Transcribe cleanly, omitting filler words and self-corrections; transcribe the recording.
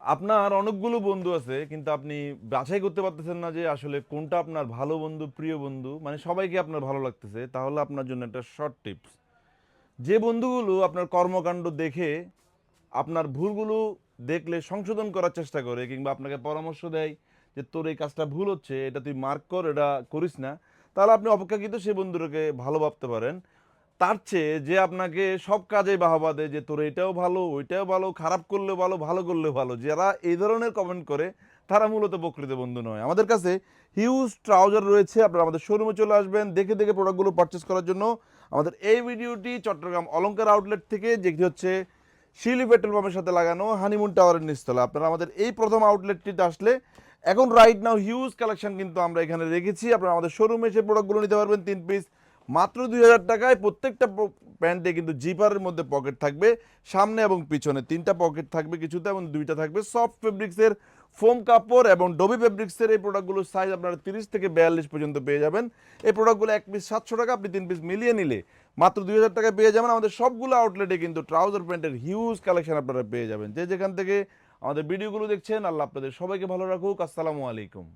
আপনার অনেকগুলো বন্ধু আছে কিন্তু আপনি বাছাই করতে পারতেছেন না যে আসলে কোনটা আপনার ভালো বন্ধু, প্রিয় বন্ধু, মানে সবাইকে আপনার ভালো লাগতেছে। তাহলে আপনার জন্য একটা শর্ট টিপস। যে বন্ধুগুলো আপনার কর্মকাণ্ড দেখে আপনার ভুলগুলো দেখলে সংশোধন করার চেষ্টা করে কিংবা আপনাকে পরামর্শ দেয় যে তোর এই কাজটা ভুল হচ্ছে, এটা তুই মার্ক কর, এটা করিস না, তাহলে আপনি অপেক্ষাকৃত সেই বন্ধুটাকে ভালো ভাবতে পারেন। তার চেয়ে যে আপনাকে সব কাজে বাহবা দেয় যে তোর এটাও ভালো, ওইটাও ভালো, খারাপ করলেও ভালো, ভালো করলেও ভালো, যারা এই ধরনের কমেন্ট করে তারা মূলত প্রকৃত বন্ধু নয়। আমাদের কাছে হিউজ ট্রাউজার রয়েছে, আপনারা আমাদের শোরুমে চলে আসবেন দেখে দেখে প্রোডাক্টগুলো পারচেস করার জন্য। আমাদের এই ভিডিওটি চট্টগ্রাম অলংকার আউটলেট থেকে, যেটি হচ্ছে শিলি পেট্রোল পাম্পের সাথে লাগানো হানিমুন টাওয়ারের নিচতলা। আপনারা আমাদের এই প্রথম আউটলেটটিতে আসলে এখন রাইট নাও হিউজ কালেকশন কিন্তু আমরা এখানে রেখেছি। আপনারা আমাদের শোরুমে এসে প্রোডাক্টগুলো নিতে পারবেন 3 পিস মাত্র 2000 টাকায়। প্রত্যেকটা প্যান্টে কিন্তু জিপারের মধ্যে পকেট থাকবে, সামনে এবং পিছনে 3টা পকেট থাকবে কিছুতে, এবং 2টা থাকবে সফট ফেব্রিক্সের ফোম কাপড় এবং ডবি ফেব্রিক্সের। এই প্রোডাক্টগুলোর সাইজ আপনারা 30 থেকে 42 পর্যন্ত পেয়ে যাবেন। এই প্রোডাক্টগুলো এক পিস 700 টাকা, আপনি 3 পিস মিলিয়ে নিলে মাত্র 2000 টাকায় পেয়ে যাবেন। আমাদের সবগুলো আউটলেটে কিন্তু ট্রাউজার প্যান্টের হিউজ কালেকশন আপনারা পেয়ে যাবেন। যে যেখান থেকে আমাদের ভিডিওগুলো দেখছেন, আল্লাহ আপনাদের সবাইকে ভালো রাখুক। আসসালামু আলাইকুম।